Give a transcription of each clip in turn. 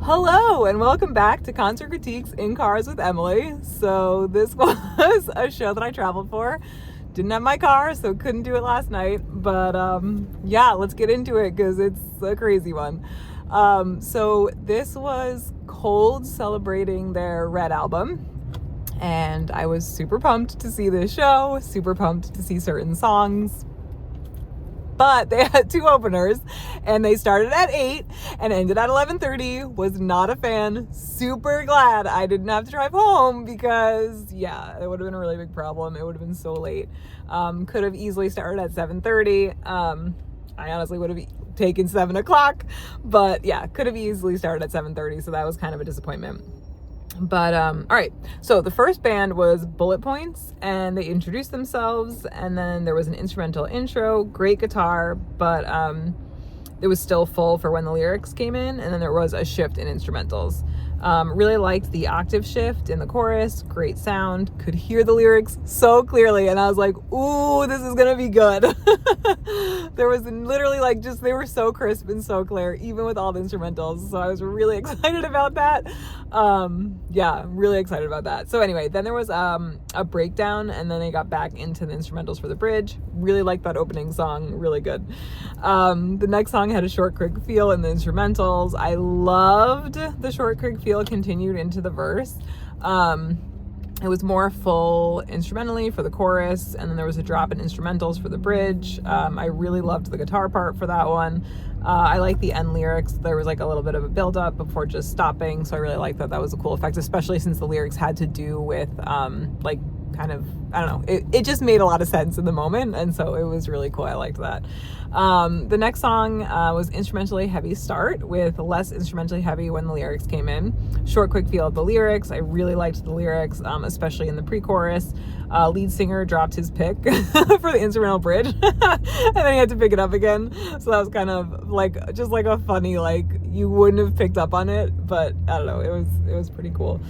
Hello and welcome back to Concert Critiques in Cars with Emily. So this was a show that I traveled for. Didn't have my car, so couldn't do it last night. But yeah, let's get into it because it's a crazy one. So this was Cold celebrating their Red album. And I was super pumped to see this show, super pumped to see certain songs. But they had two openers and they started at 8 and ended at 11:30. Was not a fan. Super glad I didn't have to drive home because yeah, it would have been a really big problem. It would have been so late. Could have easily started at 7:30. I honestly would have taken 7 o'clock, but yeah, could have easily started at 7:30. So that was kind of a disappointment. But all right, so the first band was Bullet Points and they introduced themselves, and then there was an instrumental intro, great guitar, but it was still full for when the lyrics came in, and then there was a shift in instrumentals. Really liked the octave shift in the chorus, great sound, could hear the lyrics so clearly, and I was like, ooh, this is gonna be good. There was literally they were so crisp and so clear, even with all the instrumentals, so I was really excited about that. Yeah, really excited about that. So anyway, then there was a breakdown, and then they got back into the instrumentals for the bridge. Really liked that opening song, really good. The next song had a short, quick feel in the instrumentals. I loved the short, quick feel continued into the verse. It was more full instrumentally for the chorus, and then there was a drop in instrumentals for the bridge. I really loved the guitar part for that one. I like the end lyrics. There was like a little bit of a build up before just stopping, so I really liked that. That was a cool effect, especially since the lyrics had to do with kind of, I don't know, it just made a lot of sense in the moment, and so it was really cool. I liked that. The next song was instrumentally heavy start with less instrumentally heavy when the lyrics came in. Short, quick feel of the lyrics. I really liked the lyrics, especially in the pre-chorus. Lead singer dropped his pick for the instrumental bridge and then he had to pick it up again. So that was kind of just like a funny, you wouldn't have picked up on it, but I don't know, it was pretty cool.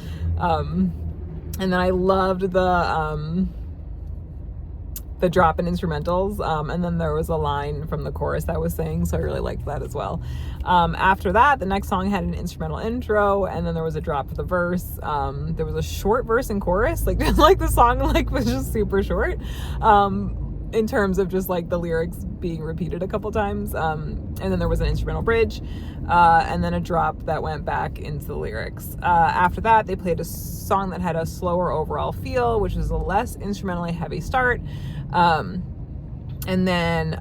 And then I loved the drop in instrumentals, and then there was a line from the chorus that was saying, so I really liked that as well. After that, the next song had an instrumental intro, and then there was a drop for the verse. There was a short verse and chorus, just like the song was just super short, in terms of just the lyrics being repeated a couple times, and then there was an instrumental bridge, and then a drop that went back into the lyrics. After that, they played a song that had a slower overall feel, which was a less instrumentally heavy start, and then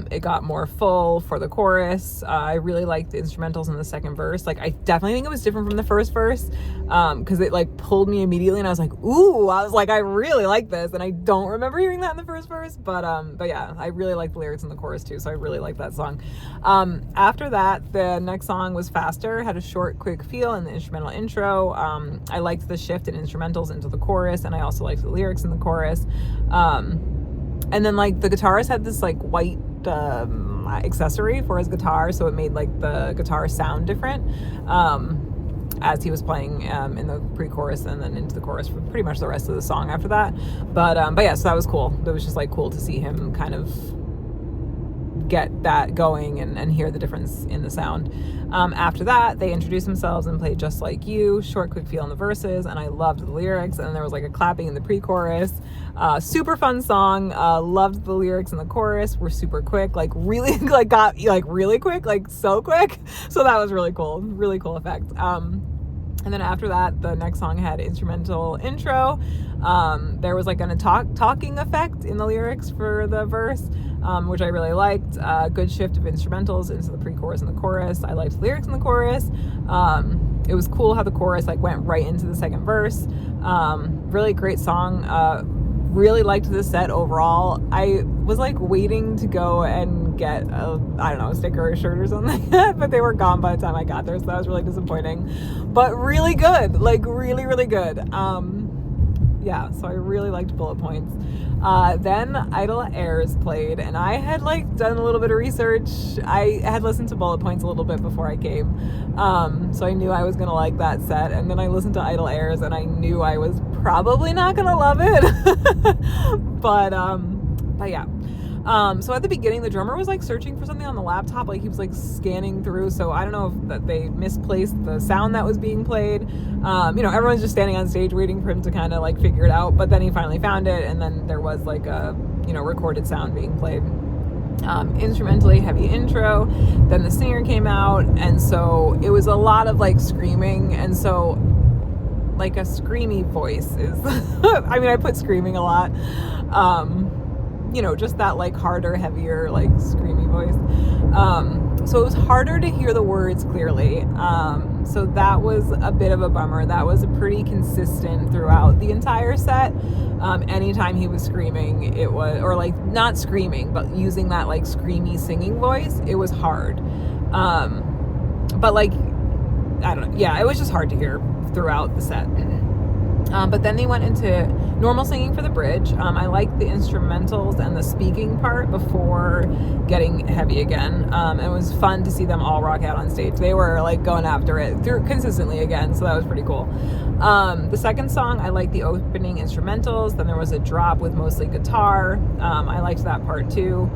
it got more full for the chorus. I really liked the instrumentals in the second verse. I definitely think it was different from the first verse, because it pulled me immediately, and I was like, ooh, I really like this, and I don't remember hearing that in the first verse, but yeah, I really liked the lyrics in the chorus too, so I really liked that song. After that, the next song was faster, had a short, quick feel in the instrumental intro. I liked the shift in instrumentals into the chorus, and I also liked the lyrics in the chorus. And then the guitarist had this white accessory for his guitar, so it made the guitar sound different as he was playing in the pre-chorus and then into the chorus for pretty much the rest of the song after that. But yeah, so that was cool. It was just cool to see him kind of get that going and hear the difference in the sound. After that, they introduced themselves and played Just Like You, short, quick feel in the verses, and I loved the lyrics, and then there was a clapping in the pre-chorus. Super fun song. Loved the lyrics in the chorus, were super quick, really got really quick, so quick. So that was really cool effect. And then after that, the next song had instrumental intro. There was a talking effect in the lyrics for the verse, which I really liked. Good shift of instrumentals into the pre-chorus and the chorus. I liked the lyrics in the chorus. It was cool how the chorus went right into the second verse. Really great song. Really liked the set overall. I was waiting to go and get a sticker or a shirt or something, but they were gone by the time I got there, so that was really disappointing. But really good, really, really good. Yeah, so I really liked Bullet Points. Then Heirs played, and I had done a little bit of research. I had listened to Bullet Points a little bit before I came, so I knew I was gonna like that set. And then I listened to Heirs, and I knew I was probably not gonna love it. but yeah. So at the beginning, the drummer was like searching for something on the laptop, like he was like scanning through. So I don't know if that they misplaced the sound that was being played. Everyone's just standing on stage waiting for him to kind of like figure it out. But then he finally found it, and then there was like a recorded sound being played. Instrumentally heavy intro. Then the singer came out, and so it was a lot of like screaming, and so like a screamy voice is I mean, I put screaming a lot. Just that like harder, heavier, like screamy voice. So it was harder to hear the words clearly. So that was a bit of a bummer. That was pretty consistent throughout the entire set. Anytime he was screaming, it was, or like not screaming, but using that like screamy singing voice, it was hard. But like, I don't know. Yeah, it was just hard to hear throughout the set. But then they went into normal singing for the bridge. I liked the instrumentals and the speaking part before getting heavy again. It was fun to see them all rock out on stage. They were like going after it through consistently again, so that was pretty cool. The second song, I liked the opening instrumentals. Then there was a drop with mostly guitar. I liked that part too.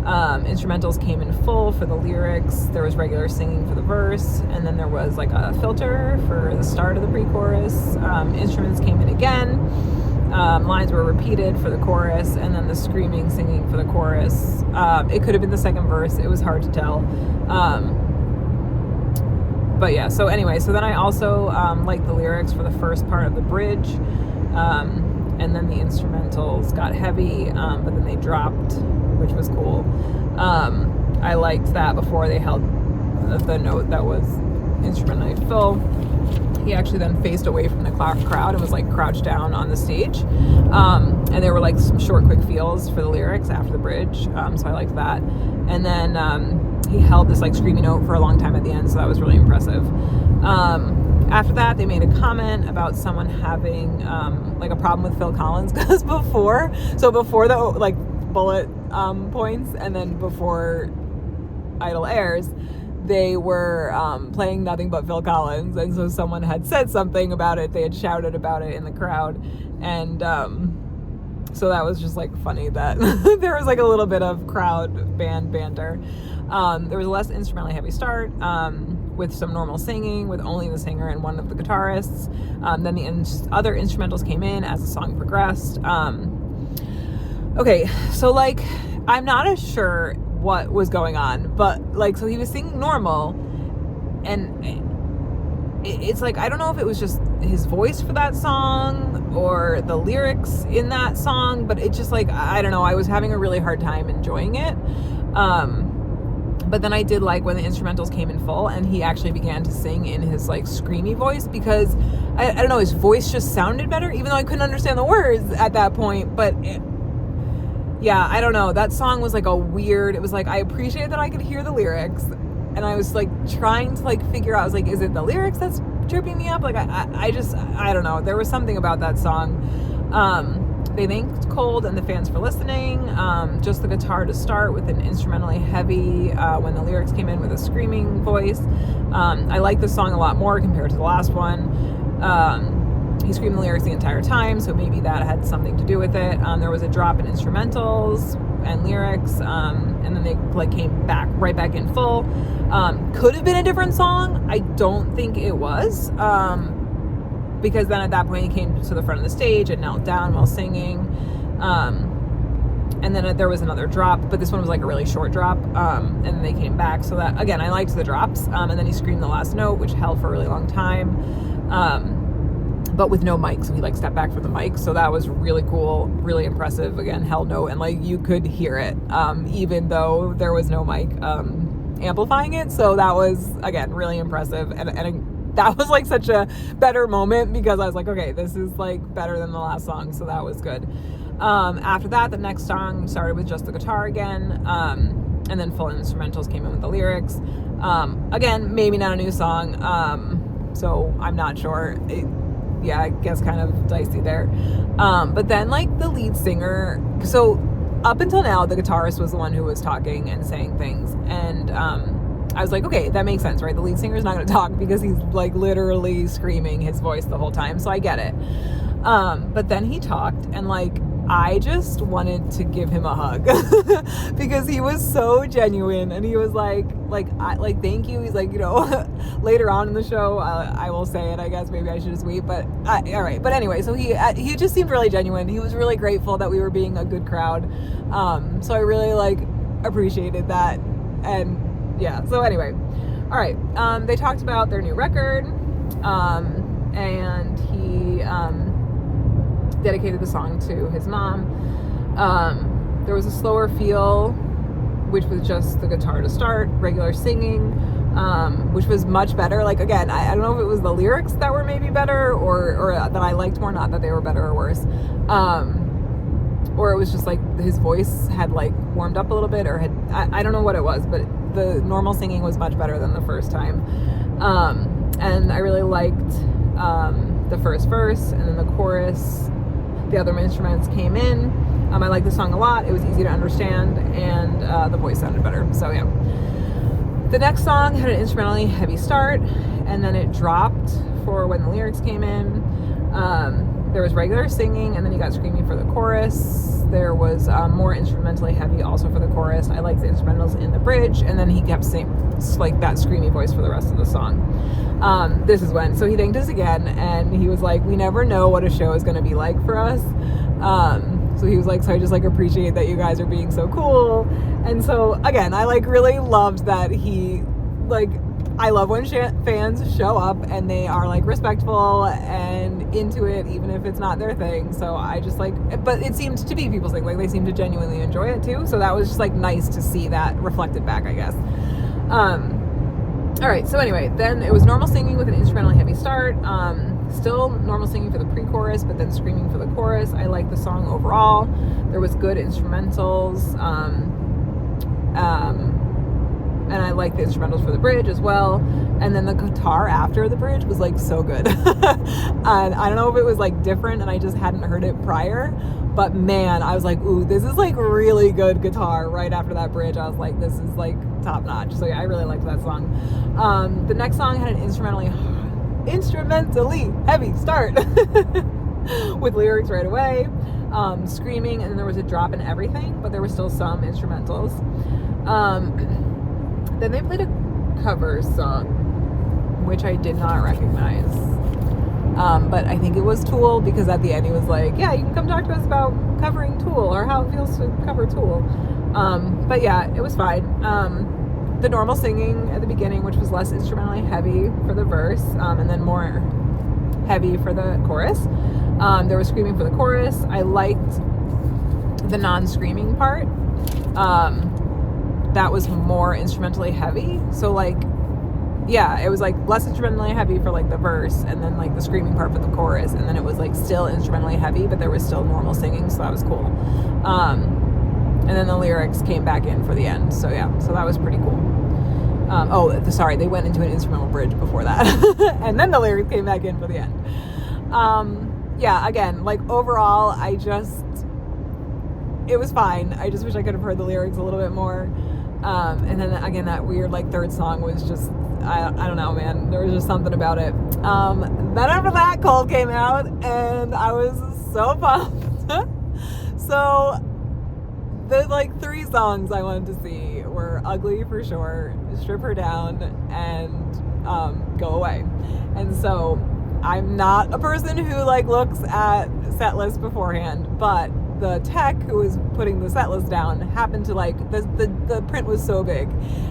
Instrumentals came in full for the lyrics. There was regular singing for the verse, and then there was like a filter for the start of the pre-chorus. Instruments came in again. Lines were repeated for the chorus, and then the screaming singing for the chorus. It could have been the second verse. It was hard to tell. But yeah, so anyway, so then I also liked the lyrics for the first part of the bridge. And then the instrumentals got heavy, but then they dropped, which was cool. I liked that before they held the note that was instrumentally full. He actually then faced away from the crowd and was like crouched down on the stage. And there were like some short, quick feels for the lyrics after the bridge. So I liked that. And then he held this like screamy note for a long time at the end, so that was really impressive. After that, they made a comment about someone having like a problem with Phil Collins, because before the like bullet points, and then before Idol Heirs, they were playing nothing but Phil Collins, and so someone had said something about it. They had shouted about it in the crowd, and so that was just like funny that there was like a little bit of crowd band banter. There was a less instrumentally heavy start, with some normal singing, with only the singer and one of the guitarists. Then the other instrumentals came in as the song progressed. Okay, so like, I'm not as sure what was going on, but like, so he was singing normal, and it's like, I don't know if it was just his voice for that song or the lyrics in that song, but it just like, I don't know, I was having a really hard time enjoying it. But then I did like when the instrumentals came in full and he actually began to sing in his like screamy voice, because I don't know, his voice just sounded better, even though I couldn't understand the words at that point. But yeah, I don't know, that song was like a weird, it was like, I appreciate that I could hear the lyrics, and I was like trying to like figure out, I was like, is it the lyrics that's tripping me up? Like I don't know, there was something about that song. They thanked Cold and the fans for listening. Just the guitar to start with an instrumentally heavy, when the lyrics came in with a screaming voice. I like this song a lot more compared to the last one. He screamed the lyrics the entire time, so maybe that had something to do with it. There was a drop in instrumentals and lyrics, and then they like came right back in full. Could have been a different song. I don't think it was. Because then at that point he came to the front of the stage and knelt down while singing. And then there was another drop, but this one was like a really short drop. And then they came back. So that, again, I liked the drops. And then he screamed the last note, which held for a really long time. But with no mic, so he like stepped back from the mic. So that was really cool, really impressive. Again, held note, and like you could hear it, even though there was no mic amplifying it. So that was, again, really impressive. And that was like such a better moment, because I was like, okay, this is like better than the last song. So that was good. After that, the next song started with just the guitar again. And then full instrumentals came in with the lyrics. Again, maybe not a new song. So I'm not sure. I guess kind of dicey there. But then like the lead singer, so up until now, the guitarist was the one who was talking and saying things. And, I was like, okay, that makes sense, right? The lead singer is not going to talk because he's like literally screaming his voice the whole time. So I get it. But then he talked, and like I just wanted to give him a hug because he was so genuine, and he was like thank you. He's like, you know, later on in the show, I will say it. I guess maybe I should just wait, but all right. But anyway, so he just seemed really genuine. He was really grateful that we were being a good crowd. So I really like appreciated that, and yeah. So anyway, all right. They talked about their new record, and he dedicated the song to his mom. There was a slower feel, which was just the guitar to start, regular singing, which was much better. Like, again, I don't know if it was the lyrics that were maybe better or that I liked more, not that they were better or worse. Or it was just like his voice had like warmed up a little bit, or I don't know what it was, but the normal singing was much better than the first time. And I really liked the first verse, and then the chorus. The other instruments came in. I liked the song a lot. It was easy to understand, and the voice sounded better. So yeah. The next song had an instrumentally heavy start, and then it dropped for when the lyrics came in. There was regular singing, and then he got screaming for the chorus. There was more instrumentally heavy also for the chorus. I liked the instrumentals in the bridge, and then he kept saying like that screamy voice for the rest of the song. This is when, so he thanked us again, and he was like, we never know what a show is going to be like for us. So he was like, so I just like appreciate that you guys are being so cool. And so again, I like really loved that he like, I love when fans show up and they are like respectful and into it, even if it's not their thing. So I just like, but it seemed to be people's thing. Like they seemed to genuinely enjoy it too. So that was just like nice to see that reflected back, I guess. All right. So anyway, then it was normal singing with an instrumentally heavy start. Still normal singing for the pre-chorus, but then screaming for the chorus. I liked the song overall. There was good instrumentals. And I liked the instrumentals for the bridge as well. And then the guitar after the bridge was like so good. And I don't know if it was like different and I just hadn't heard it prior, but man, I was like, ooh, this is like really good guitar right after that bridge. I was like, this is like top notch. So yeah, I really liked that song. The next song had an instrumentally heavy start with lyrics right away, screaming, and then there was a drop in everything, but there were still some instrumentals. Then they played a cover song, which I did not recognize. But I think it was Tool, because at the end he was like, yeah, you can come talk to us about covering Tool or how it feels to cover Tool. But yeah, it was fine. The normal singing at the beginning, which was less instrumentally heavy for the verse, and then more heavy for the chorus. There was screaming for the chorus. I liked the non-screaming part. That was more instrumentally heavy. So like, yeah, it was like less instrumentally heavy for like the verse, and then like the screaming part for the chorus, and then it was like still instrumentally heavy, but there was still normal singing, so that was cool. And then the lyrics came back in for the end. So yeah, so that was pretty cool. Sorry, they went into an instrumental bridge before that. And then the lyrics came back in for the end. Yeah, again, like overall, it was fine. I just wish I could have heard the lyrics a little bit more. And then again, that weird like third song was just, I don't know, man. There was just something about it. Then after that, Cold came out, and I was so pumped. So the like 3 songs I wanted to see were Ugly for sure, Strip Her Down, and Go Away. And so I'm not a person who like looks at set lists beforehand, but the tech who was putting the set list down happened to like, the print was so big.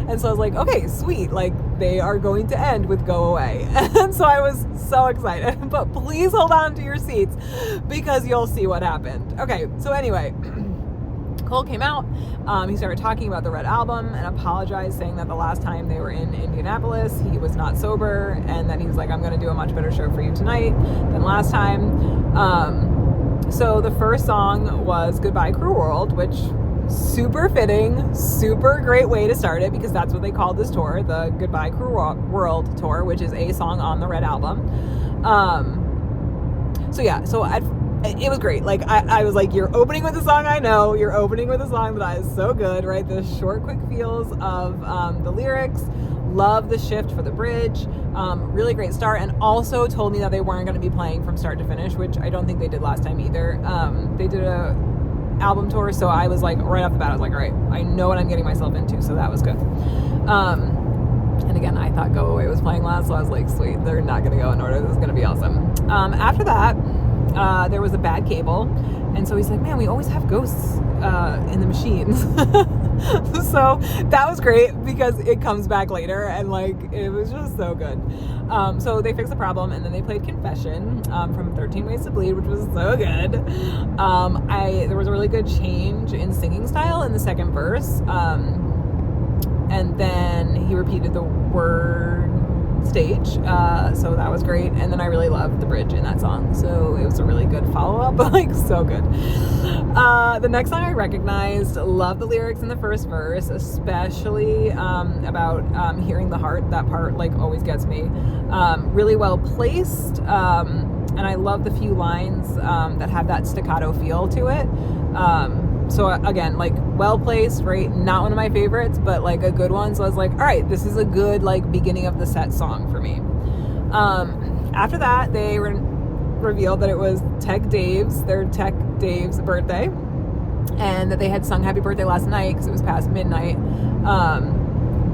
And so I was like, okay, sweet. Like they are going to end with Go Away. And so I was so excited, but please hold on to your seats because you'll see what happened. Okay. So anyway, Cole came out. He started talking about the Red Album and apologized, saying that the last time they were in Indianapolis, he was not sober, and that he was like, I'm going to do a much better show for you tonight than last time. So the first song was Goodbye Cruel World, which super fitting, super great way to start it, because that's what they called this tour, the Goodbye Cruel World tour, which is a song on the Red Album. So yeah, so it was great. Like, I was like, you're opening with a song I know, you're opening with a song that is so good, right? The short, quick feels of the lyrics. Love the shift for the bridge. Really great start, and also told me that they weren't going to be playing from start to finish, which I don't think they did last time either. They did a album tour, so I was like, right off the bat, I was like, all right, I know what I'm getting myself into, so that was good. And again, I thought Go Away was playing last, so I was like, sweet, they're not going to go in order. This is going to be awesome. After that, there was a bad cable, and so he's like, man, we always have ghosts in the machines. So that was great because it comes back later, and like, it was just so good. So they fixed the problem, and then they played Confession from 13 Ways to Bleed, which was so good. There was a really good change in singing style in the second verse, and then he repeated the word stage, so that was great. And then I really loved the bridge in that song, so it was a really good follow-up, but like, so good. The next song I recognized, love the lyrics in the first verse, especially about hearing the heart. That part like always gets me. Really well placed, and I love the few lines that have that staccato feel to it. So again, like, well placed, right? Not one of my favorites, but like a good one. So I was like, all right, this is a good like beginning of the set song for me. After that, they revealed that it was their Tech Dave's birthday, and that they had sung Happy Birthday last night because it was past midnight.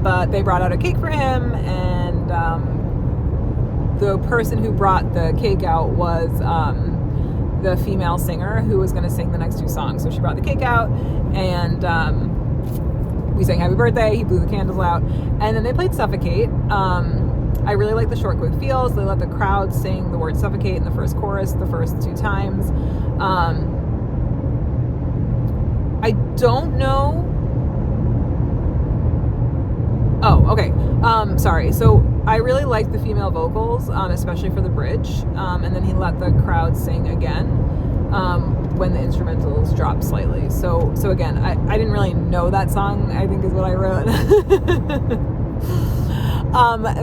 But they brought out a cake for him, and the person who brought the cake out was the female singer who was going to sing the next two songs. So she brought the cake out, and we sang Happy Birthday. He blew the candles out, and then they played Suffocate. I really like the short, quick feels. They let the crowd sing the word suffocate in the first chorus the first two times. I don't know. Oh, okay. Sorry. So I really liked the female vocals, especially for the bridge. And then he let the crowd sing again when the instrumentals dropped slightly. So again, I didn't really know that song, I think is what I wrote.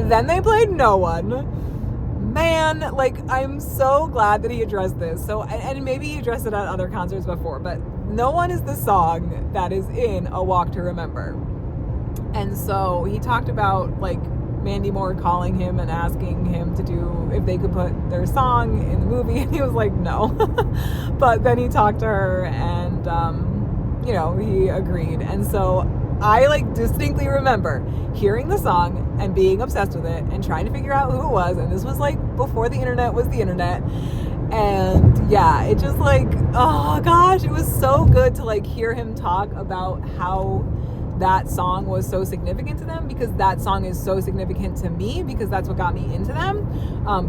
Then they played No One. Man, like, I'm so glad that he addressed this. So, and maybe he addressed it at other concerts before, but No One is the song that is in A Walk to Remember. And so he talked about like Mandy Moore calling him and asking him to do if they could put their song in the movie, and he was like, no. But then he talked to her, and he agreed. And so I like distinctly remember hearing the song and being obsessed with it and trying to figure out who it was. And this was like before the internet was the internet. And yeah, it just like, oh gosh, it was so good to like hear him talk about how that song was so significant to them, because that song is so significant to me, because that's what got me into them,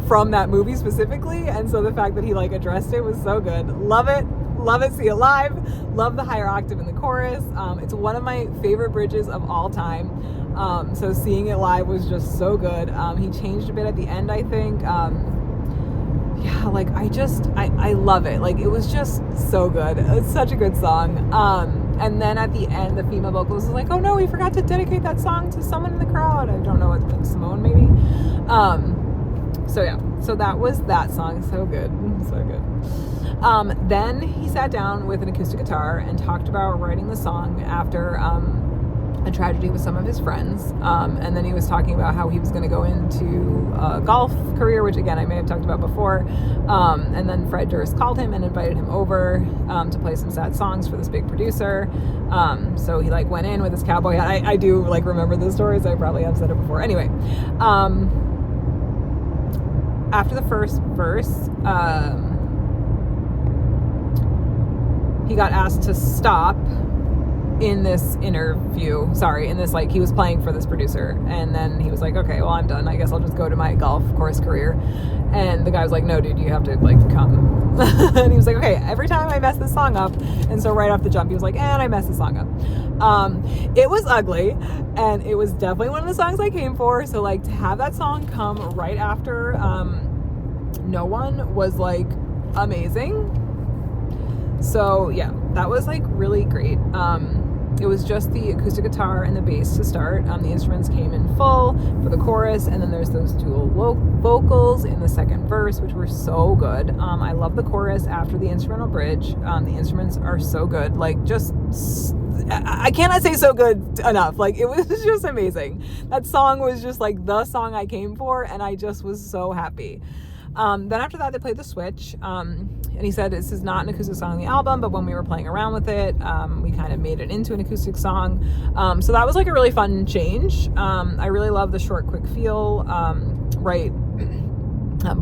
from that movie specifically. And so the fact that he like addressed it was so good. Love it, see it live. Love the higher octave in the chorus. It's one of my favorite bridges of all time. So seeing it live was just so good. He changed a bit at the end, I think. Yeah, like I love it. Like, it was just so good. It's such a good song. And then at the end, the female vocalist was like, oh no, we forgot to dedicate that song to someone in the crowd. I don't know what, like Simone maybe. So yeah, so that was that song. So good, so good. Then he sat down with an acoustic guitar and talked about writing the song after a tragedy with some of his friends. And then he was talking about how he was going to go into a golf career, which again, I may have talked about before. And then Fred Durst called him and invited him over to play some sad songs for this big producer. So he like went in with his cowboy hat. I do like remember the stories. I probably have said it before. Anyway, after the first verse, he got asked to stop in this interview, like he was playing for this producer, and then he was like, okay, well, I'm done, I guess I'll just go to my golf course career. And the guy was like, no dude, you have to like come. And he was like, okay, every time I mess this song up. And so right off the jump he was like, and I messed the song up. It was ugly, and it was definitely one of the songs I came for. So like to have that song come right after No One was like amazing. So yeah, that was like really great. it was just the acoustic guitar and the bass to start. The instruments came in full for the chorus, and then there's those dual vocals in the second verse, which were so good. I love the chorus after the instrumental bridge. The instruments are so good, like just I cannot say so good enough. Like, it was just amazing. That song was just like the song I came for, and I just was so happy. Then after that, they played the switch, and he said this is not an acoustic song on the album, but when we were playing around with it, we kind of made it into an acoustic song. So that was like a really fun change. I really love the short, quick feel, right,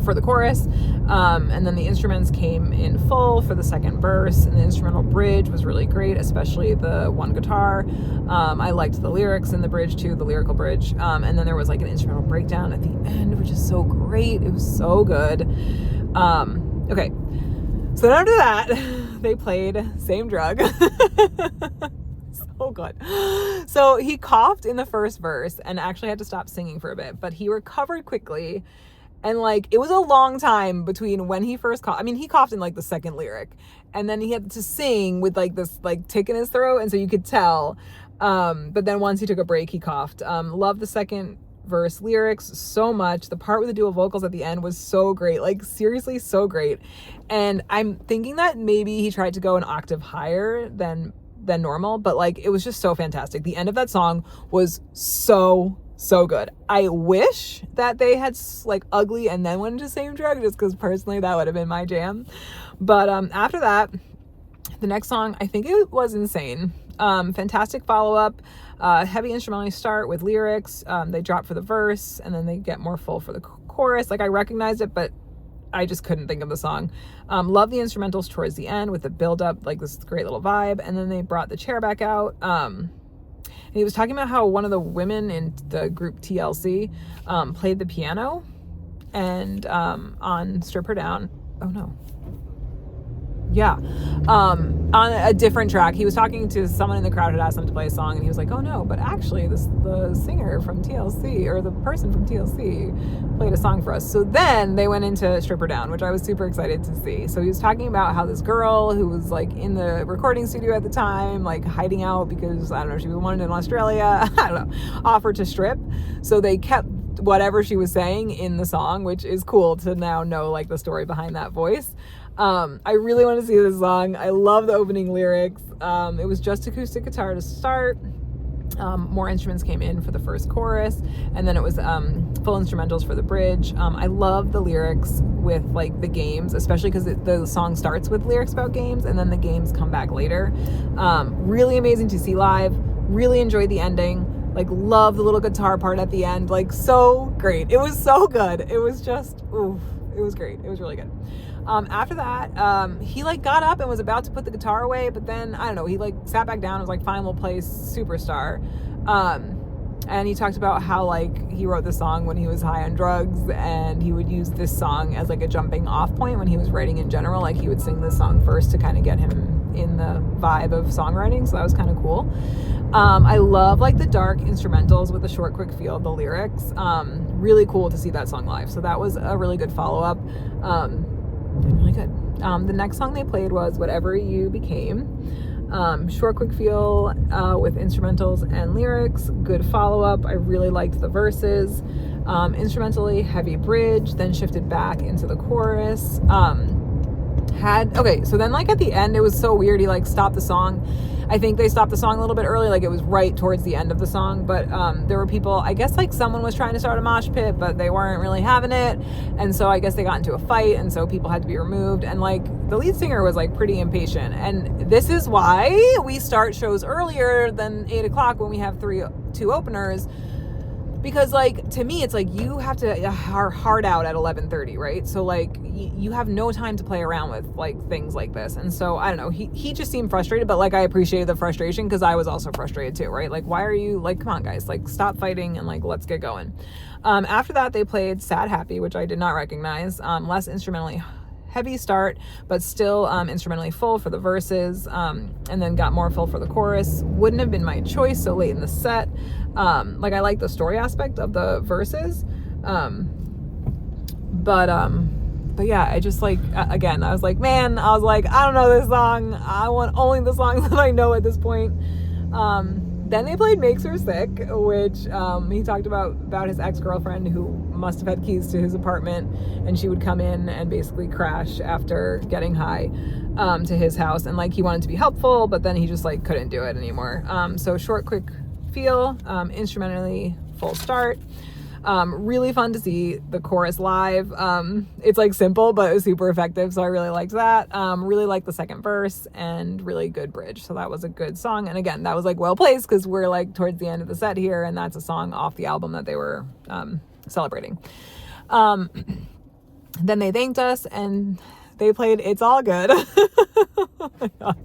for the chorus. And then the instruments came in full for the second verse, and the instrumental bridge was really great, especially the one guitar. I liked the lyrics in the bridge too, the lyrical bridge. And then there was like an instrumental breakdown at the end, which is so great. It was so good. Okay. So then after that, they played Same Drug. So good. So he coughed in the first verse and actually had to stop singing for a bit, but he recovered quickly. And like, it was a long time between when he first coughed. I mean, he coughed in like the second lyric, and then he had to sing with like this like tick in his throat, and so you could tell. But then once he took a break, he coughed. Love the second verse lyrics so much. The part with the dual vocals at the end was so great, like seriously so great. And I'm thinking that maybe he tried to go an octave higher than normal, but like, it was just so fantastic. The end of that song was so good. I wish that they had like Ugly and then went into Same Drug, just because personally that would have been my jam. But after that, the next song, I think it was Insane. Fantastic follow-up, heavy instrumental start with lyrics. They drop for the verse, and then they get more full for the chorus. Like, I recognized it, but I just couldn't think of the song. Love the instrumentals towards the end with the build-up, like this great little vibe. And then they brought the chair back out. And he was talking about how one of the women in the group TLC played the piano and on Strip Her Down. Oh no. Yeah. On a different track. He was talking to someone in the crowd who had asked him to play a song, and he was like, oh no, but actually the singer from TLC, or the person from TLC, played a song for us. So then they went into Strip Her Down, which I was super excited to see. So he was talking about how this girl who was like in the recording studio at the time, like hiding out because, I don't know, she was wanted in Australia, I don't know, offered to strip. So they kept whatever she was saying in the song, which is cool to now know like the story behind that voice. I really want to see this song. I love the opening lyrics. It was just acoustic guitar to start. More instruments came in for the first chorus, and then it was full instrumentals for the bridge. I love the lyrics with like the games, especially because the song starts with lyrics about games, and then the games come back later. Really amazing to see live. Really enjoyed the ending. Like, love the little guitar part at the end. Like, so great. It was so good. It was just, oof, it was great. It was really good. After that, he like got up and was about to put the guitar away, but then, I don't know, he like sat back down and was like, fine, we'll play Superstar. And he talked about how like he wrote the song when he was high on drugs, and he would use this song as like a jumping off point when he was writing in general. Like, he would sing this song first to kind of get him in the vibe of songwriting. So that was kind of cool. I love like the dark instrumentals with the short, quick feel of the lyrics. Really cool to see that song live. So that was a really good follow-up. Really good. The next song they played was Whatever You Became. Short, quick feel with instrumentals and lyrics. Good follow-up. I really liked the verses. Instrumentally heavy bridge, then shifted back into the chorus. So then like at the end, it was so weird. He like stopped the song. I think they stopped the song a little bit early, like it was right towards the end of the song, but there were people, I guess like someone was trying to start a mosh pit, but they weren't really having it, and so I guess they got into a fight, and so people had to be removed, and like the lead singer was like pretty impatient, and this is why we start shows earlier than 8 o'clock when we have two openers. Because like, to me, it's like you have to hard out at 11:30, right? So like you have no time to play around with like things like this. And so I don't know, he just seemed frustrated, but like I appreciated the frustration because I was also frustrated too, right? Like, why are you like, come on guys, like stop fighting and like let's get going. After that they played Sad Happy, which I did not recognize. Less instrumentally heavy start, but still instrumentally full for the verses, and then got more full for the chorus. Wouldn't have been my choice so late in the set. Like, I like the story aspect of the verses, but yeah, I just like, again, I was like, I don't know this song. I want only the songs that I know at this point. Then they played Makes Her Sick, which he talked about his ex-girlfriend who must have had keys to his apartment, and she would come in and basically crash after getting high to his house, and like he wanted to be helpful, but then he just like couldn't do it anymore. So short, quick feel, instrumentally full start. Really fun to see the chorus live. It's like simple, but it was super effective. So I really liked that. Really liked the second verse, and really good bridge. So that was a good song. And again, that was like well placed because we're like towards the end of the set here. And that's a song off the album that they were, celebrating. Then they thanked us and they played It's All Good. Oh my God.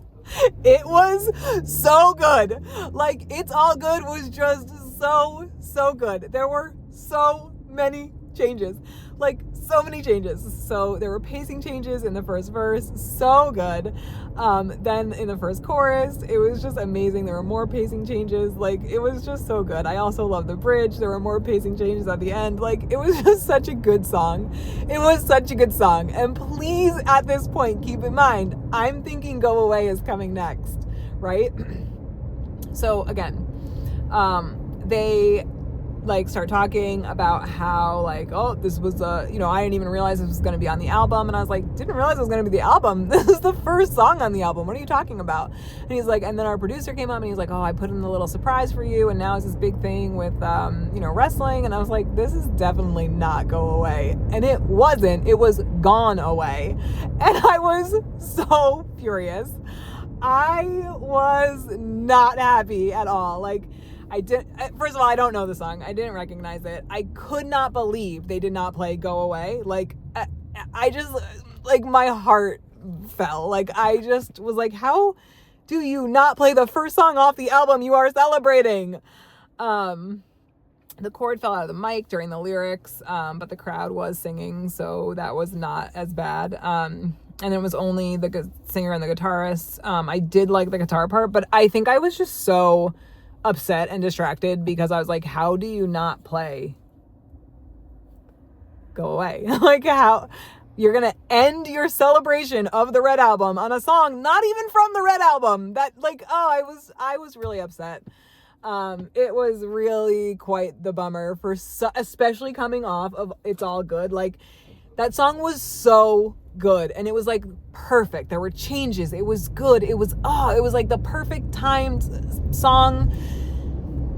It was so good. Like, It's All Good was just so good. There were so many changes, like so many changes. So there were pacing changes in the first verse, so good. Then in the first chorus, it was just amazing. There were more pacing changes. Like, it was just so good. I also love the bridge. There were more pacing changes at the end. Like, it was just such a good song. It was such a good song. And please, at this point, keep in mind, I'm thinking Go Away is coming next, right? So again, they like start talking about how like, oh, this was I didn't even realize this was going to be on the album. And I was like, didn't realize it was going to be the album. This is the first song on the album. What are you talking about? And he's like, and then our producer came up and he's like, oh, I put in a little surprise for you, and now it's this big thing with wrestling. And I was like, this is definitely not Go Away. And it wasn't. It was Gone Away. And I was so furious. I was not happy at all. Like, first of all, I don't know the song. I didn't recognize it. I could not believe they did not play Go Away. Like, I just, like, my heart fell. Like, I just was like, how do you not play the first song off the album you are celebrating? The cord fell out of the mic during the lyrics, but the crowd was singing, so that was not as bad. And it was only the singer and the guitarist. I did like the guitar part, but I think I was just so upset and distracted because I was like, how do you not play Go Away? Like, how you're gonna end your celebration of the Red Album on a song not even from the Red Album? That, like, I was really upset. It was really quite the bummer especially coming off of It's All Good. Like, that song was so good, and it was like perfect. There were changes. It was good. It was like the perfect timed song.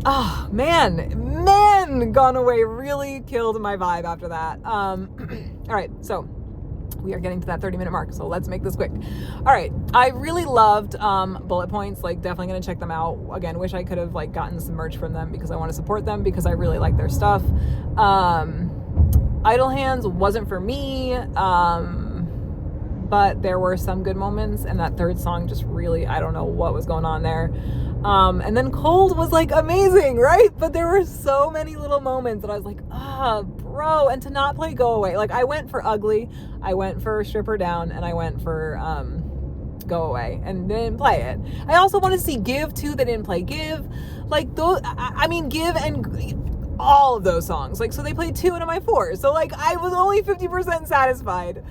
Oh man, Gone Away really killed my vibe after that. All right, so we are getting to that 30-minute mark, so let's make this quick. All right, I really loved Bullet Points. Like, definitely gonna check them out again. Wish I could have like gotten some merch from them because I want to support them because I really like their stuff. Idle Hands wasn't for me, but there were some good moments, and that third song just really, I don't know what was going on there. And then Cold was like amazing, right? But there were so many little moments that I was like, bro, and to not play Go Away. Like, I went for Ugly, I went for Strip Her Down, and I went for Go Away, and they didn't play it. I also want to see Give too. They didn't play Give. Like, those, I mean, Give and all of those songs. Like, so they played 2 out of my 4. So like, I was only 50% satisfied.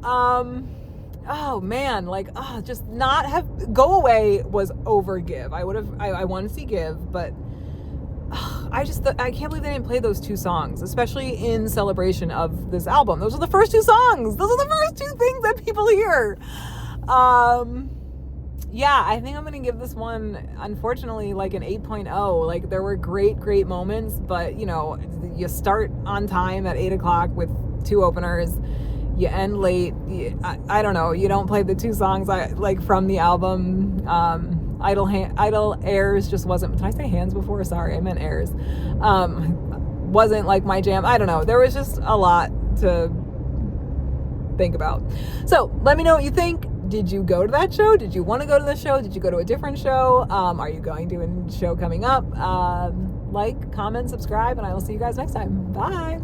Oh man, like, just not have Go Away was over Give. I want to see Give, but I can't believe they didn't play those 2 songs, especially in celebration of this album. Those are the first 2 songs. Those are the first 2 things that people hear. Yeah, I think I'm going to give this one, unfortunately, like an 8.0. Like, there were great moments, but you start on time at 8 o'clock with 2 openers. You end late. I don't know. You don't play the 2 songs like from the album. Idle Heirs just wasn't. Did I say Hands before? Sorry, I meant Heirs. Wasn't like my jam. I don't know. There was just a lot to think about. So let me know what you think. Did you go to that show? Did you want to go to the show? Did you go to a different show? Are you going to a show coming up? Like, comment, subscribe, and I will see you guys next time. Bye.